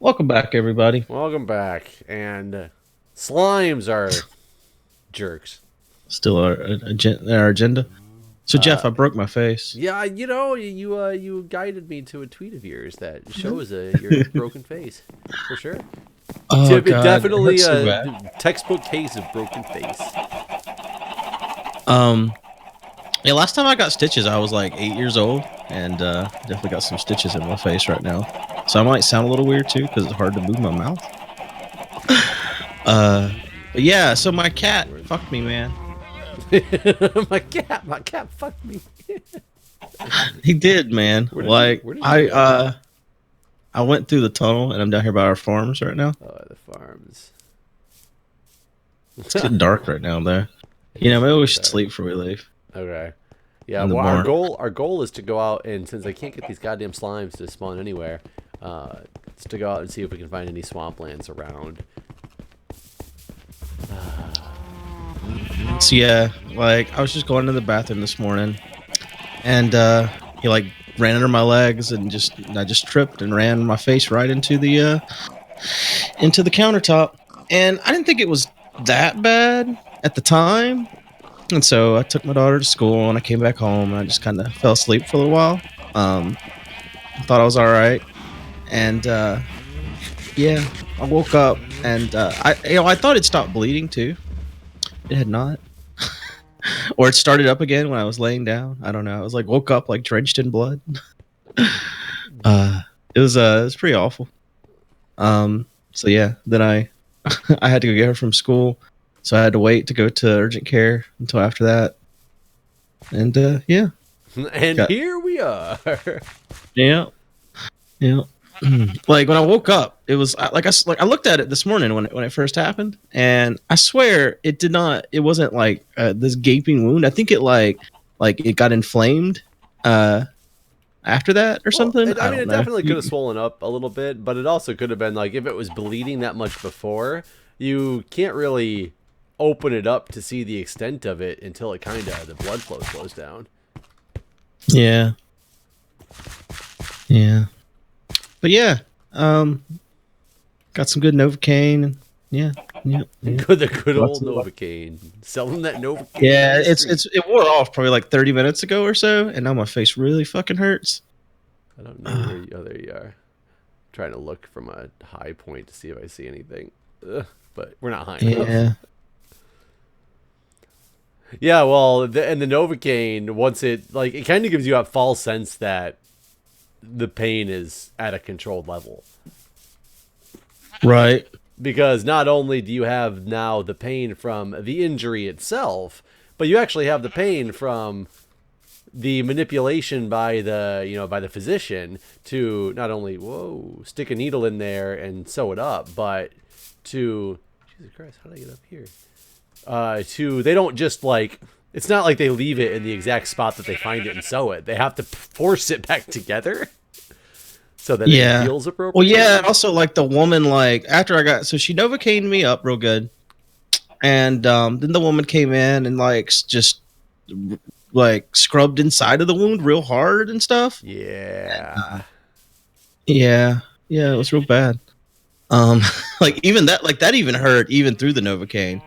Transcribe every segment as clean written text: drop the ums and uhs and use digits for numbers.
Welcome back, everybody. Welcome back. And slimes are jerks. Still our agenda. So, Jeff, Uh, I broke my face. yeah, you guided me to a tweet of yours that shows your broken face for sure. Oh God, it Definitely hurts so a bad. textbook case of broken face. Um, yeah, last time I got stitches, I was like 8 years old, and definitely got some stitches in my face right now. So I might sound a little weird too, because it's hard to move my mouth. Uh, but yeah, so my cat fucked me, man. My cat fucked me. He did, man. Like Where did he I go? uh, I went through the tunnel, and I'm down here by our farms right now. Oh, the farms. It's getting dark right now, though. It You know, is maybe we getting should dark. sleep before we leave Okay. Yeah, in the well, barn. our goal is to go out and since I can't get these goddamn slimes to spawn anywhere, it's to go out and see if we can find any swamplands around. So yeah, like I was just going to the bathroom this morning, and he like ran under my legs, and I just tripped and ran my face right into the countertop, and I didn't think it was that bad at the time, and so I took my daughter to school, and I came back home, and I just kind of fell asleep for a little while. I thought I was all right, and yeah, I woke up, and I thought it stopped bleeding too. It had not. Or it started up again when I was laying down. I don't know. I was like woke up like drenched in blood. uh it was pretty awful. So yeah, then I I had to go get her from school. So I had to wait to go to urgent care until after that. And yeah. And Got here we are. yeah. Yeah. Like when I woke up, it was like I looked at it this morning when it first happened, and I swear it did not. It wasn't like this gaping wound. I think it like it got inflamed uh, after that or Well, something. I I mean, don't it know. definitely could have swollen up a little bit, but it also could have been like if it was bleeding that much before, you can't really open it up to see the extent of it until it kind of the blood flow slows down. Yeah, yeah, but yeah, um, got some good Novocaine. And yeah, yeah, yeah. The good Lots old of Novocaine. Selling that Novocaine on Yeah, the street. it wore off probably like 30 minutes ago or so, and now my face really fucking hurts. I don't know where you. Oh, there you are. Trying to look from a high point to see if I see anything. Ugh, but we're not high enough. Yeah. Yeah, well, and the Novocaine, once it kind of gives you a false sense that the pain is at a controlled level. Right. Because not only do you have now the pain from the injury itself, but you actually have the pain from the manipulation by the physician to not only stick a needle in there and sew it up, but to Jesus Christ, how did I get up here? To they don't just like it's not like they leave it in the exact spot that they find it and sew it. They have to force it back together so that it Yeah. heals Well, appropriately. yeah. And also, like the woman, like after I got, so she novocained me up real good, and then the woman came in and like just like scrubbed inside of the wound real hard and stuff. Yeah. Yeah, yeah, it was real bad. Um, like even that, like that even hurt even through the novocaine.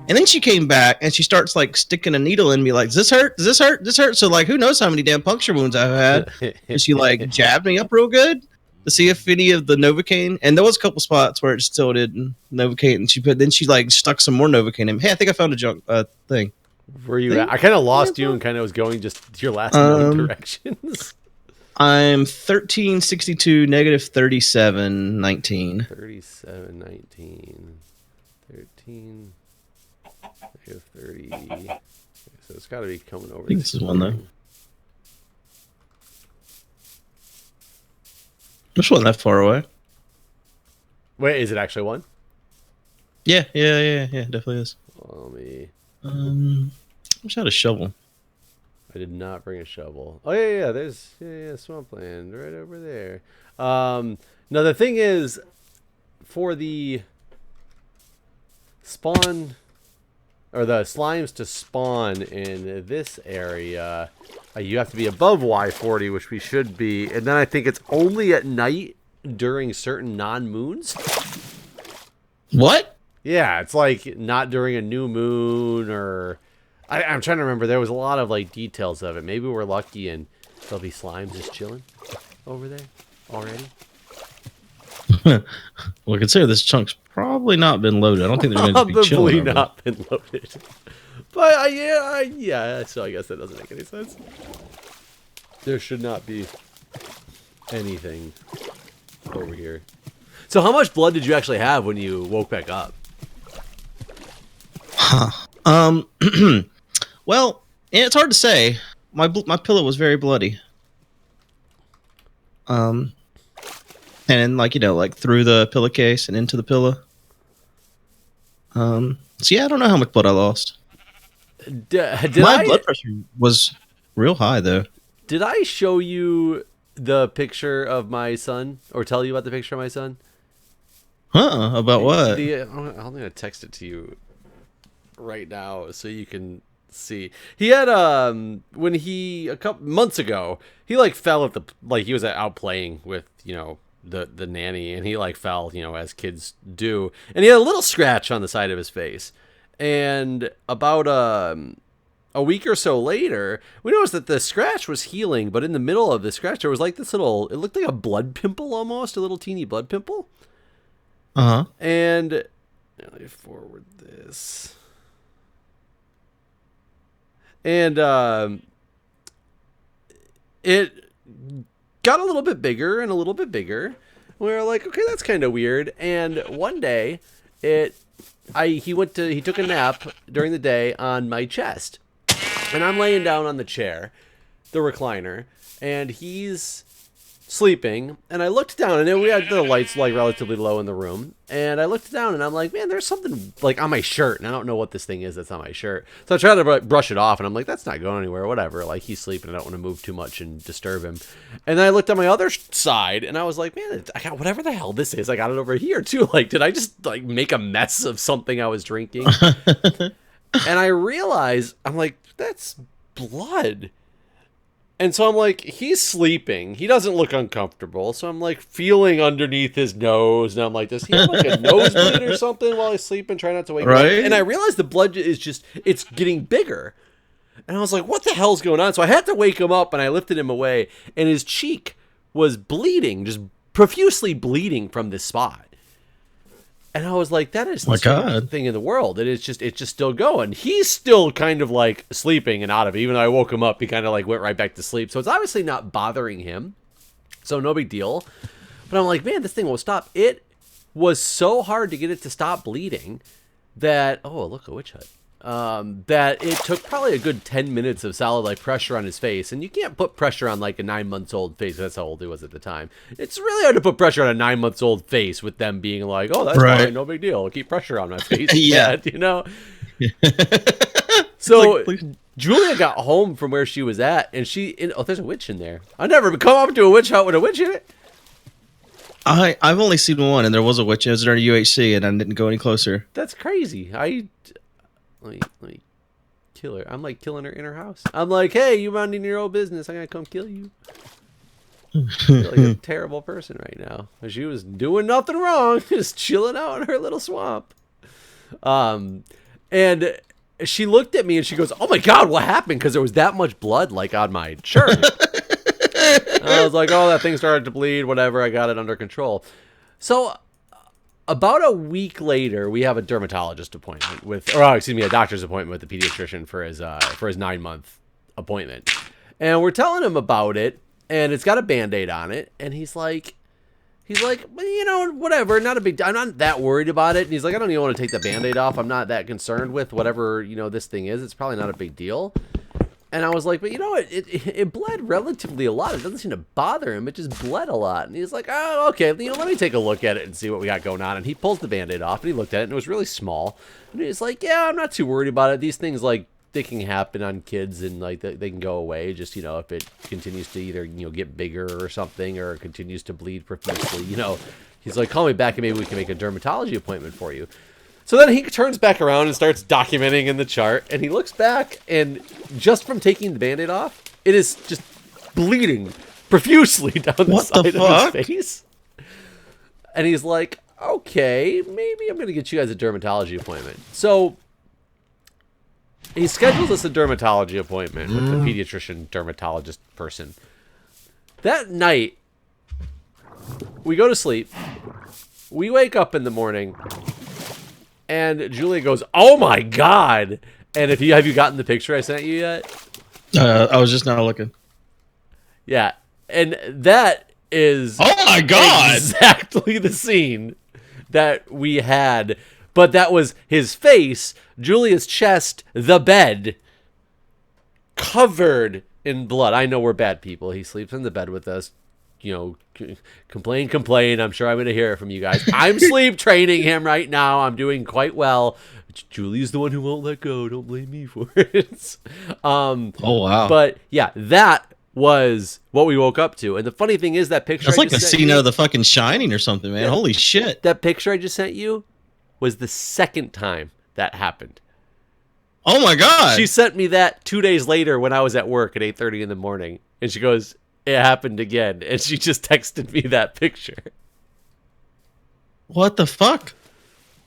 And then she came back and she starts like sticking a needle in me, like, "Does this hurt? Does this hurt? Does this hurt?" So like, who knows how many damn puncture wounds I've had? And she like jabbed me up real good to see if any of the novocaine. And there was a couple spots where it still didn't novocaine. And then she like stuck some more novocaine in. Hey, I think I found a junk thing. Where you at? Thing? I kind of lost you and kind of was going just your last known Um, directions. I'm 1362 negative 3719. 3719. 13. Negative 30. So it's got to be coming over. I think this is one though. This wasn't that far away. Wait, is it actually one? Yeah, definitely is. Let me. I wish I had a shovel. I did not bring a shovel. Oh yeah. There's swampland right over there. Now the thing is, for the spawn or the slimes to spawn in this area, you have to be above Y40, which we should be, and then I think it's only at night during certain non-moons. What? Yeah, it's like not during a new moon or... I'm trying to remember. There was a lot of like details of it. Maybe we're lucky and there'll be slimes just chilling over there already. Well, consider this chunk's probably not been loaded. I don't think they're going to be chilling. Probably not been loaded. But yeah, so I guess that doesn't make any sense. There should not be anything over here. So how much blood did you actually have when you woke back up? Well, it's hard to say. My pillow was very bloody. And like, you know, like through the pillowcase and into the pillow. So yeah, I don't know how much blood I lost. My blood pressure was real high though. Did I show you the picture of my son or tell you about the picture of my son? About what? I'm gonna text it to you right now so you can see. He had when he a couple months ago, he like fell at the he was out playing with, you know, the nanny, and he like fell, you know, as kids do, and he had a little scratch on the side of his face. And about a week or so later, we noticed that the scratch was healing, but in the middle of the scratch there was like this little, it looked like a blood pimple, almost a little teeny blood pimple. And let me forward this. And it got a little bit bigger and a little bit bigger. We were like, okay, that's kind of weird. And one day, he took a nap during the day on my chest, and I'm laying down on the chair, the recliner, and he's sleeping. And I looked down, and we had the lights like relatively low in the room, and I looked down, and I'm like, man, there's something like on my shirt, and I don't know what this thing is that's on my shirt. So I try to brush it off, and I'm like, that's not going anywhere, whatever. Like, he's sleeping, I don't want to move too much and disturb him. And then I looked on my other side, and I was like, man, I got whatever the hell this is. I got it over here too. Like, did I just like make a mess of something I was drinking? And I realized, I'm like, that's blood. And so I'm like, he's sleeping. He doesn't look uncomfortable. So I'm like feeling underneath his nose. And I'm like, does he have like a nosebleed or something while he's sleeping? Try not to wake him up. And I realized the blood is just, it's getting bigger. And I was like, what the hell's going on? So I had to wake him up, and I lifted him away. And his cheek was bleeding, just profusely bleeding from this spot. And I was like, that is the strangest thing in the world. It's just still going. He's still kind of like sleeping and out of it. Even though I woke him up, he kind of like went right back to sleep. So it's obviously not bothering him. So no big deal. But I'm like, man, this thing won't stop. It was so hard to get it to stop bleeding that, oh, look, a witch hut. That it took probably a good 10 minutes of solid like pressure on his face. And you can't put pressure on like a 9-month-old face. That's how old he was at the time. It's really hard to put pressure on a 9-month-old face with them being like, oh, that's fine, no big deal. I'll keep pressure on my face. Yeah, you know. So like, Julia got home from where she was at, and oh, there's a witch in there. I've never come up to a witch hut with a witch in it. I've only seen one, and there was a witch. It was during UHC, and I didn't go any closer. That's crazy. Let me kill her. I'm like killing her in her house. I'm like, hey, you minding your own business. I'm going to come kill you. I feel like a terrible person right now. She was doing nothing wrong. Just chilling out in her little swamp. And she looked at me and she goes, oh my God, what happened? Because there was that much blood like on my shirt. I was like, oh, that thing started to bleed. Whatever. I got it under control. So about a week later, we have a dermatologist appointment a doctor's appointment with the pediatrician for his 9-month appointment. And we're telling him about it, and it's got a Band-Aid on it, and he's like, well, you know, whatever, not a big, I'm not that worried about it. And he's like, I don't even want to take the Band-Aid off. I'm not that concerned with whatever, you know, this thing is. It's probably not a big deal. And I was like, but you know, it bled relatively a lot. It doesn't seem to bother him. It just bled a lot. And he's like, oh, okay, you know, let me take a look at it and see what we got going on. And he pulls the Band-Aid off, and he looked at it, and it was really small. And he's like, yeah, I'm not too worried about it. These things, like, they can happen on kids, and, like, they can go away. Just, you know, if it continues to either, you know, get bigger or something, or continues to bleed profusely, you know. He's like, call me back, and maybe we can make a dermatology appointment for you. So then he turns back around and starts documenting in the chart, and he looks back, and just from taking the Band-Aid off, it is just bleeding profusely down the side of his face. And he's like, okay, maybe I'm going to get you guys a dermatology appointment. So he schedules us a dermatology appointment with the pediatrician dermatologist person. That night, we go to sleep. We wake up in the morning, and Julia goes, "Oh my god!" And have you gotten the picture I sent you yet? I was just now looking. Yeah, and that is Oh my god! exactly the scene that we had, but that was his face, Julia's chest, the bed, covered in blood. I know we're bad people. He sleeps in the bed with us. You know, complain. I'm sure I'm going to hear it from you guys. I'm sleep training him right now. I'm doing quite well. Julie's the one who won't let go. Don't blame me for it. Oh wow! But yeah, that was what we woke up to. And the funny thing is that picture. That's like a scene out of The fucking Shining or something, man. Yeah. Holy shit! That picture I just sent you was the second time that happened. Oh my god! She sent me that 2 days later when I was at work at 8:30 in the morning, and she goes, "It happened again," and she just texted me that picture. What the fuck?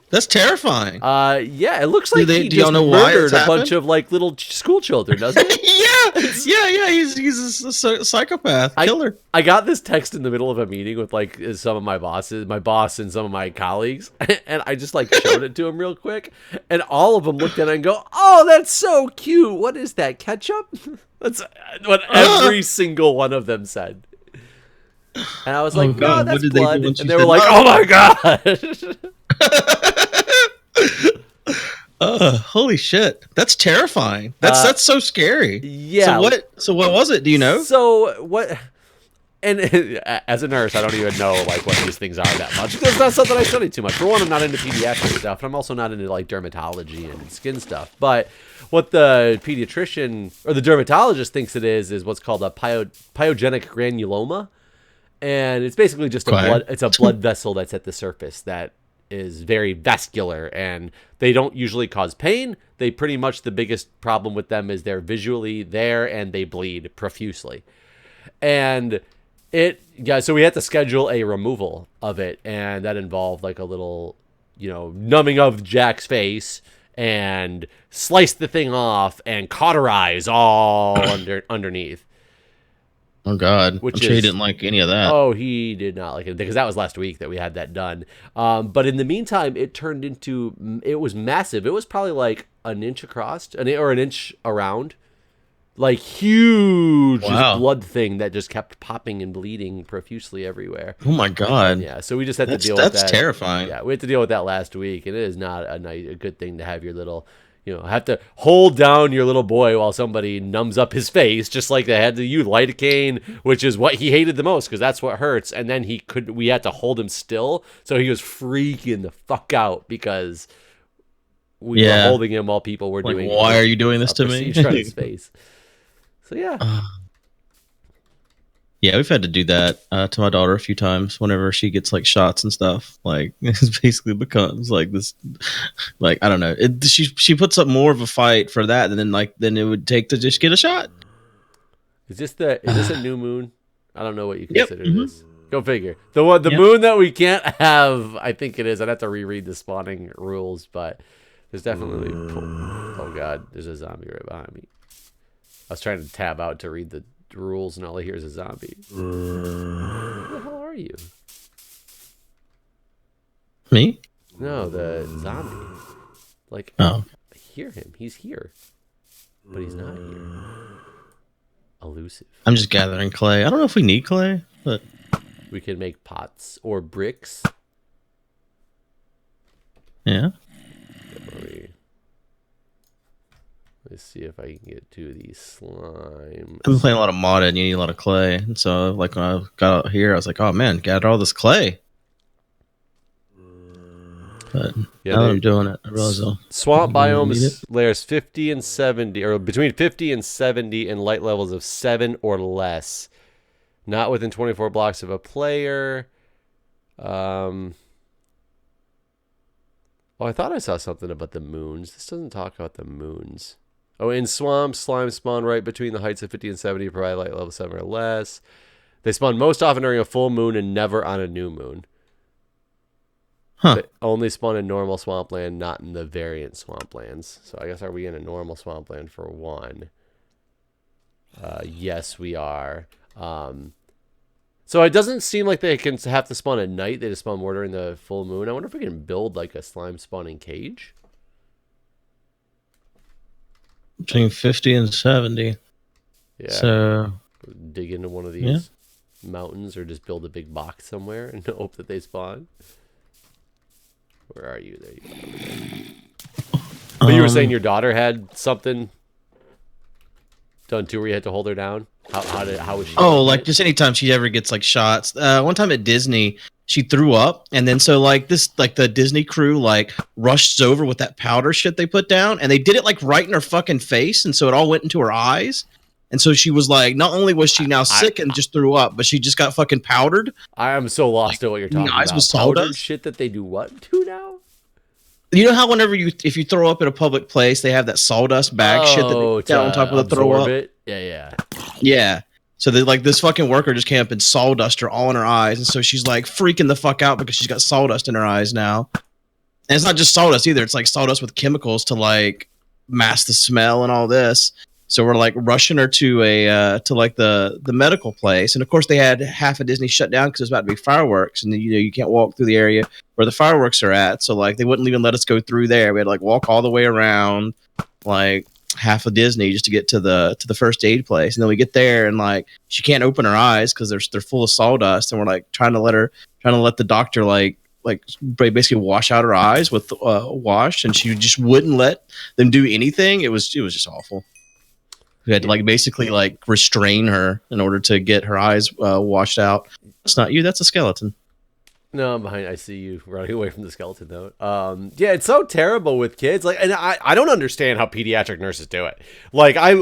That's terrifying. Yeah, it looks like he do y'all just know why murdered it's a bunch of like little school children, doesn't it? yeah. He's a psychopath killer. I got this text in the middle of a meeting with like some of my bosses, my boss, and some of my colleagues, and I just like showed it to them real quick, and all of them looked at it and go, "Oh, that's so cute. What is that, ketchup?" That's what every single one of them said. And I was like, "No, that's blood," and they were like, "Oh my god." Holy shit! That's terrifying. That's so scary. Yeah. So what was it? Do you know? So what? And as a nurse, I don't even know like what these things are that much. Because it's not something I study too much. For one, I'm not into pediatric stuff, and I'm also not into like dermatology and skin stuff. But what the pediatrician or the dermatologist thinks it is what's called a pyogenic granuloma, and it's basically just a blood vessel that's at the surface that is very vascular, and they don't usually cause pain. They pretty much, the biggest problem with them is they're visually there and they bleed profusely. And so we had to schedule a removal of it, and that involved like a little, numbing of Jack's face and slice the thing off and cauterize all underneath. Oh God! I'm sure he didn't like any of that. Oh, he did not like it because that was last week that we had that done. But in the meantime, it was massive. It was probably like an inch across, or an inch around, like huge blood thing that just kept popping and bleeding profusely everywhere. Oh my God! Yeah, so we just had to deal with that. That's terrifying. Yeah, we had to deal with that last week, and it is not a good thing to have your little. Have to hold down your little boy while somebody numbs up his face, just like they had to use lidocaine, which is what he hated the most because that's what hurts. And then we had to hold him still, so he was freaking the fuck out because we were holding him while people were doing. Why are you doing this to me? On his face. So yeah. Yeah, we've had to do that to my daughter a few times whenever she gets like shots and stuff. Like it basically becomes like this, like I don't know. She puts up more of a fight for that than it would take to just get a shot. Is this a new moon? I don't know what you consider this. Go figure. The moon that we can't have. I think it is. I'd have to reread the spawning rules, but there's definitely. Oh God, there's a zombie right behind me. I was trying to tab out to read the rules, and all I hear is a zombie. Where the hell are you? Me? No, the zombie. Like, I hear him. He's here, but he's not here. Elusive. I'm just gathering clay. I don't know if we need clay, but we can make pots or bricks. Yeah. Let's see if I can get to these slime. I've been playing a lot of modded, and you need a lot of clay. And so, like, when I got out here, I was like, oh, man, gather all this clay. But now that I'm doing it, I realize swamp biomes layers 50 and 70, or between 50 and 70 in light levels of 7 or less. Not within 24 blocks of a player. Oh, I thought I saw something about the moons. This doesn't talk about the moons. Oh, in swamps, slime spawn right between the heights of 50 and 70, provide light level 7 or less. They spawn most often during a full moon and never on a new moon. Huh. They only spawn in normal swampland, not in the variant swamplands. So I guess are we in a normal swampland for one? Yes, we are. So it doesn't seem like they can have to spawn at night. They just spawn more during the full moon. I wonder if we can build like a slime spawning cage. Between 50 and 70. Yeah. So dig into one of these mountains or just build a big box somewhere and hope that they spawn. Where are you? There you go. But you were saying your daughter had something done too, where you had to hold her down. How was she? Oh, like just anytime she ever gets like shots. One time at Disney, she threw up, and then so like the Disney crew like rushed over with that powder shit they put down, and they did it like right in her fucking face, and so it all went into her eyes. And so she was like, not only was she now sick and just threw up, but she just got fucking powdered. I am so lost at what you're talking about. Was Powdered shit that they do what to now? You know how whenever if you throw up in a public place, they have that sawdust bag shit that they put down on top of the throw up? It? Yeah. Yeah. So they like this fucking worker just came up and sawdust her all in her eyes, and so she's like freaking the fuck out because she's got sawdust in her eyes now. And it's not just sawdust either; it's like sawdust with chemicals to like mask the smell and all this. So we're like rushing her to the medical place, and of course they had half of Disney shut down because it was about to be fireworks, and you can't walk through the area where the fireworks are at. So like they wouldn't even let us go through there. We had to like walk all the way around like half of Disney just to get to the first aid place, and then we get there and like she can't open her eyes because they're full of sawdust, and we're like trying to let the doctor like basically wash out her eyes with wash, and she just wouldn't let them do anything. It was just awful. We had to like basically like restrain her in order to get her eyes washed out. That's not you. That's a skeleton. No, I'm behind. I see you running away from the skeleton note. Yeah, it's so terrible with kids. Like, and I don't understand how pediatric nurses do it. Like, I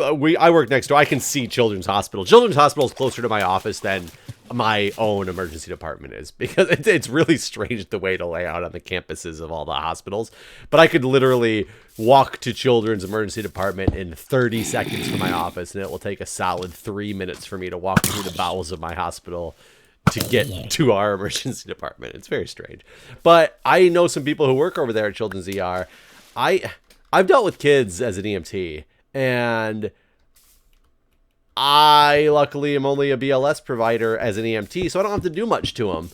work next door. I can see Children's Hospital. Children's Hospital is closer to my office than my own emergency department is, because it's really strange the way to lay out on the campuses of all the hospitals. But I could literally walk to Children's emergency department in 30 seconds from my office, and it will take a solid 3 minutes for me to walk through the bowels of my hospital to get to our emergency department. It's very strange. But I know some people who work over there at Children's ER. I've dealt with kids as an EMT, and I luckily am only a BLS provider as an EMT, so I don't have to do much to them.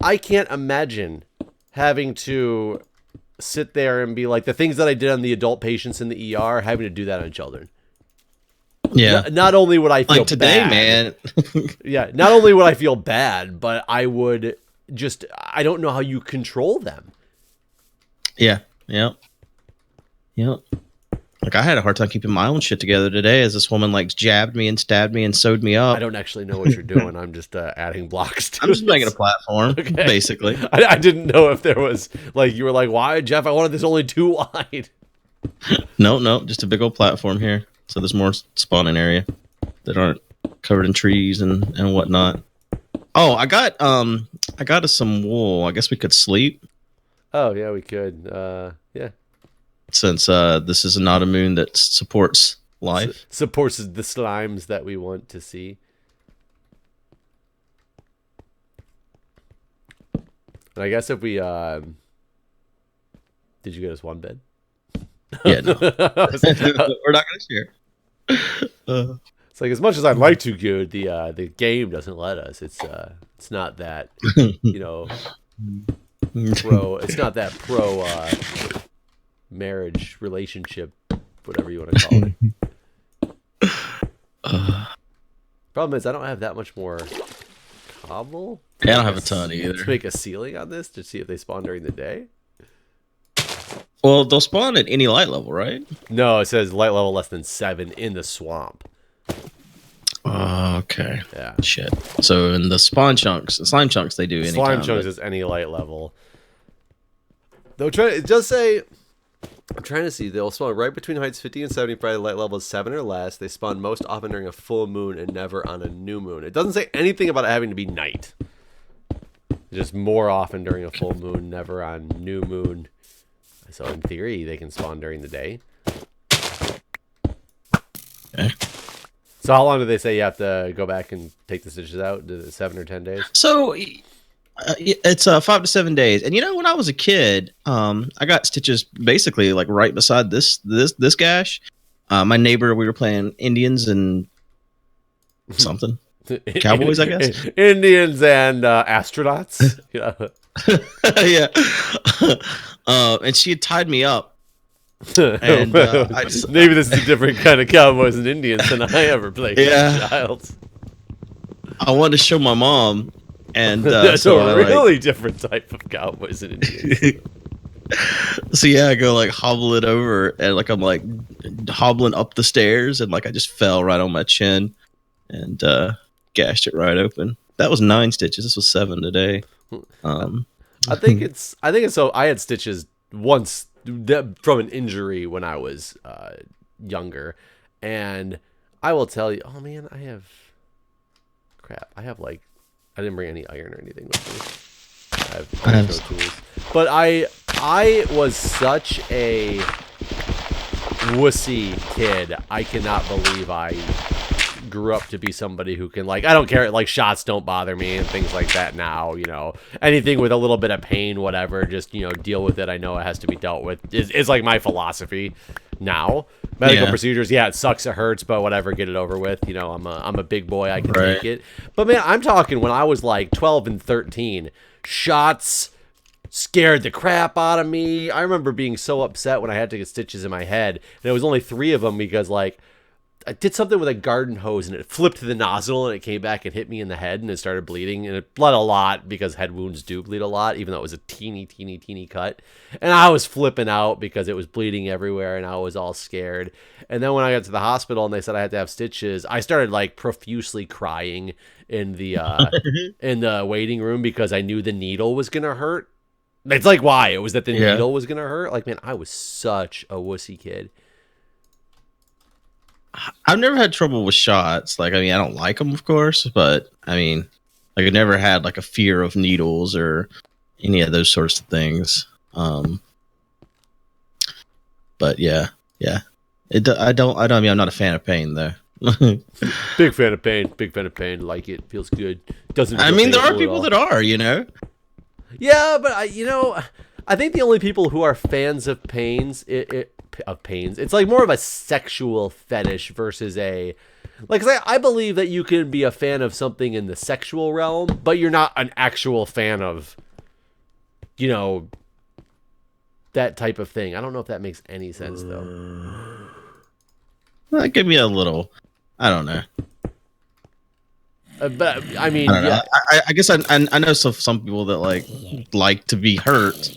I can't imagine having to sit there and be like, the things that I did on the adult patients in the ER, having to do that on children. Yeah. Not only would I feel like today, bad, man. yeah, not only would I feel bad, but I would just, I don't know how you control them. Yeah. Yep. Like I had a hard time keeping my own shit together today as this woman like jabbed me and stabbed me and sewed me up. I don't actually know what you're doing. I'm just adding blocks to I'm just making a platform, basically. I didn't know if there was like, you were like, why, Jeff? I wanted this only 2 wide. No, just a big old platform here. So there's more spawning area that aren't covered in trees and whatnot. Oh, I got us some wool. I guess we could sleep. Oh yeah, we could. Yeah. Since this is not a moon that supports life. Supports the slimes that we want to see. And I guess if we did you get us one bed? Yeah, no. We're not gonna share. It's like, as much as I'd like to, Guude, the game doesn't let us. It's not that, you know, it's not that pro marriage relationship, whatever you want to call it. Problem is, I don't have that much more cobble. Yeah, I don't have a ton either. To make a ceiling on this to see if they spawn during the day. Well, they'll spawn at any light level, right? No, it says light level less than 7 in the swamp. Okay. Yeah. Shit. So in the slime chunks, they do any slime chunks is any light level. Though it does say, I'm trying to see, they'll spawn right between heights 50 and 70, provided light level is 7 or less. They spawn most often during a full moon and never on a new moon. It doesn't say anything about it having to be night. Just more often during a full moon, never on new moon. So in theory, they can spawn during the day. Okay. So how long do they say you have to go back and take the stitches out? Is it 7 or 10 days? So It's 5 to 7 days, and when I was a kid, I got stitches basically like right beside this gash. My neighbor, we were playing Indians and something cowboys, I guess. Indians and astronauts. Yeah. Yeah, and she had tied me up, and Maybe this is a different kind of cowboys and Indians than I ever played as a yeah, child. I wanted to show my mom, and That's so a really different type of cowboys and Indians. so yeah, I go like hobble it over, and like I'm like hobbling up the stairs, and like I just fell right on my chin, and gashed it right open. That was 9 stitches. This was 7 today. I think it's so. I had stitches once from an injury when I was younger, and I will tell you. Oh man, I have crap. I have like I didn't bring any iron or anything with me. I have no tools. But I was such a wussy kid. I cannot believe I grew up to be somebody who can, like, I don't care, like, shots don't bother me and things like that now, anything with a little bit of pain, whatever, just, deal with it. I know it has to be dealt with. It's like my philosophy now. Medical procedures, yeah, it sucks, it hurts, but whatever, get it over with. I'm a big boy, I can take it. But man, I'm talking when I was like 12 and 13, shots scared the crap out of me. I remember being so upset when I had to get stitches in my head, and it was only 3 of them because, like, I did something with a garden hose and it flipped the nozzle and it came back and hit me in the head and it started bleeding, and it bled a lot because head wounds do bleed a lot, even though it was a teeny cut. And I was flipping out because it was bleeding everywhere and I was all scared. And then when I got to the hospital and they said I had to have stitches, I started like profusely crying in the in the waiting room because I knew the needle was gonna hurt. It's like, why? It was that the needle was gonna hurt. Like, man, I was such a wussy kid. I've never had trouble with shots. Like, I mean, I don't like them, of course, but I mean, like, I never had like a fear of needles or any of those sorts of things. But yeah. I mean, I'm not a fan of pain though. Big fan of pain. Big fan of pain. Like, it feels good. Doesn't. I mean, there are people that are, Yeah, but I think the only people who are fans of pains, it's like more of a sexual fetish versus a, like, 'cause I believe that you can be a fan of something in the sexual realm, but you're not an actual fan of, that type of thing. I don't know if that makes any sense though. That give me a little, I don't know. But I mean, I don't know. I guess I know some people that like to be hurt,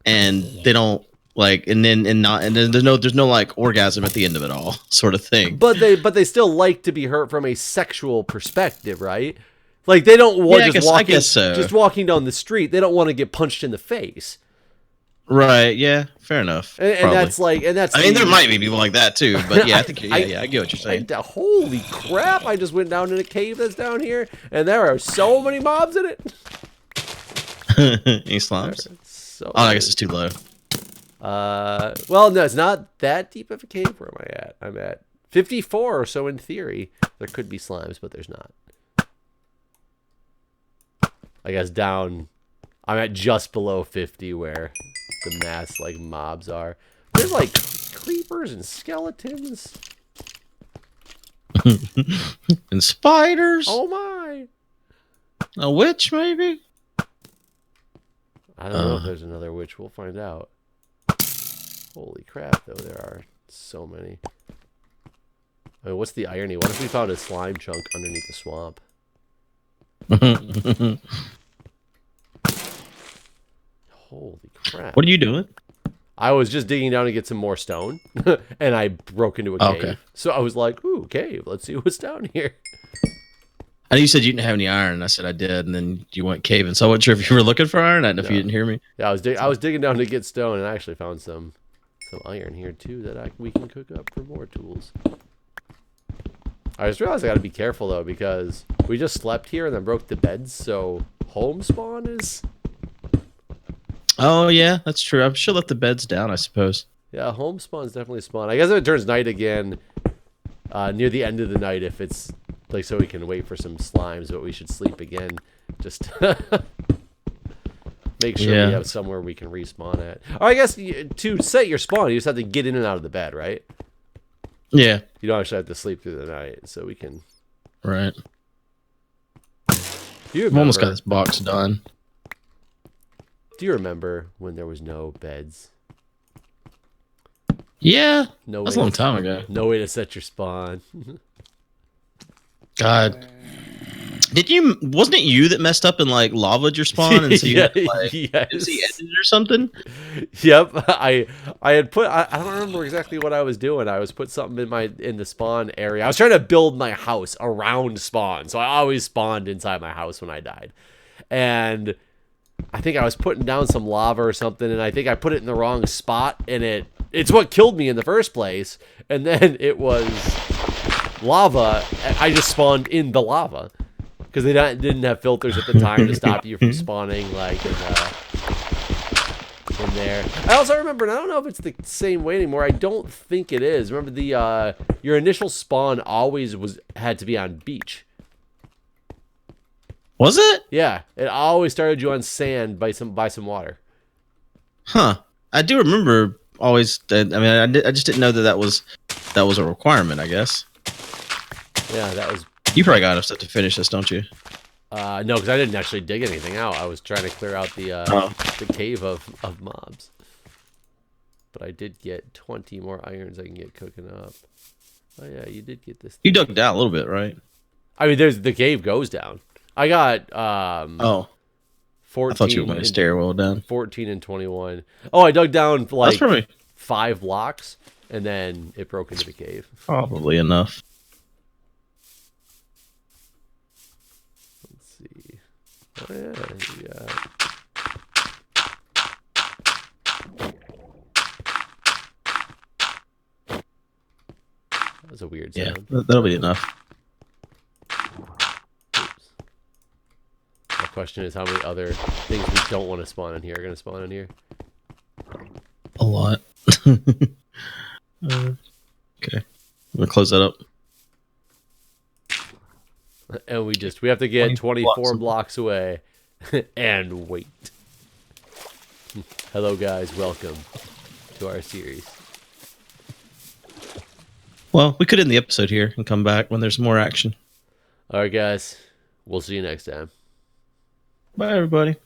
and they don't like, and then there's no like orgasm at the end of it all, sort of thing. But they still like to be hurt from a sexual perspective, right? Like, they don't want I guess so. Just walking down the street, they don't want to get punched in the face. Right? Yeah. Fair enoh. And that's like, I mean, there might be people like that too, but yeah, I think I get what you're saying. Holy crap! I just went down in a cave that's down here, and there are so many mobs in it. Any slums? So I guess it's too low. Well, no, it's not that deep of a cave. Where am I at? I'm at 54 or so in theory. There could be slimes, but there's not. I guess down, I'm at just below 50 where the mass, like, mobs are. There's, like, creepers and skeletons. And spiders. Oh, my. A witch, maybe? I don't know if there's another witch. We'll find out. Holy crap, though. There are so many. I mean, what's the irony? What if we found a slime chunk underneath the swamp? Holy crap. What are you doing? I was just digging down to get some more stone, and I broke into a cave. Okay. So I was like, ooh, cave. Let's see what's down here. I know you said you didn't have any iron, and I said I did, and then you went caving. So I wasn't sure if you were looking for iron. I don't know if you didn't hear me. Yeah, I was digging down to get stone, and I actually found some iron here, too, that we can cook up for more tools. I just realized I gotta be careful, though, because we just slept here and then broke the beds, so home spawn is... Oh, yeah, that's true. I should let the beds down, I suppose. Yeah, home spawn's definitely spawn. I guess if it turns night again, near the end of the night, if it's, like, so we can wait for some slimes, but we should sleep again. Just... Make sure we have somewhere we can respawn at. Or I guess to set your spawn, you just have to get in and out of the bed, right? Yeah. You don't actually have to sleep through the night, so we can. Right. Do you I've almost got this box done. Do you remember when there was no beds? Yeah. No, that's a long time ago. No way to set your spawn. God. Wasn't it you that messed up and like lava'd your spawn and so you had, like see edges or something? Yep. I had put I don't remember exactly what I was doing. I was put something in the spawn area. I was trying to build my house around spawn. So I always spawned inside my house when I died. And I think I was putting down some lava or something, and I think I put it in the wrong spot, and it's what killed me in the first place. And then it was lava. I just spawned in the lava. Because they didn't have filters at the time to stop you from spawning like in there. I also remember, and I don't know if it's the same way anymore. I don't think it is. Remember your initial spawn always had to be on beach. Was it? Yeah, it always started you on sand by some water. Huh. I do remember always. I mean, I just didn't know that was a requirement. I guess. Yeah, that was. You probably got enough stuff to finish this, don't you? No, because I didn't actually dig anything out. I was trying to clear out the cave of mobs. But I did get 20 more irons I can get cooking up. Oh yeah, you did get this. You dug down a little bit, right? I mean, the cave goes down. I got 14. I thought you were going to stairwell down. 14 and 21. Oh, I dug down like 5 blocks, and then it broke into the cave. Probably enough. Oh, yeah. That was a weird sound. Yeah, that'll be enough. Oops. My question is, how many other things we don't want to spawn in here are going to spawn in here? A lot. Okay. I'm going to close that up. And we have to get 24 blocks away and wait. Hello guys, welcome to our series. Well, we could end the episode here and come back when there's more action. Alright guys, we'll see you next time. Bye everybody.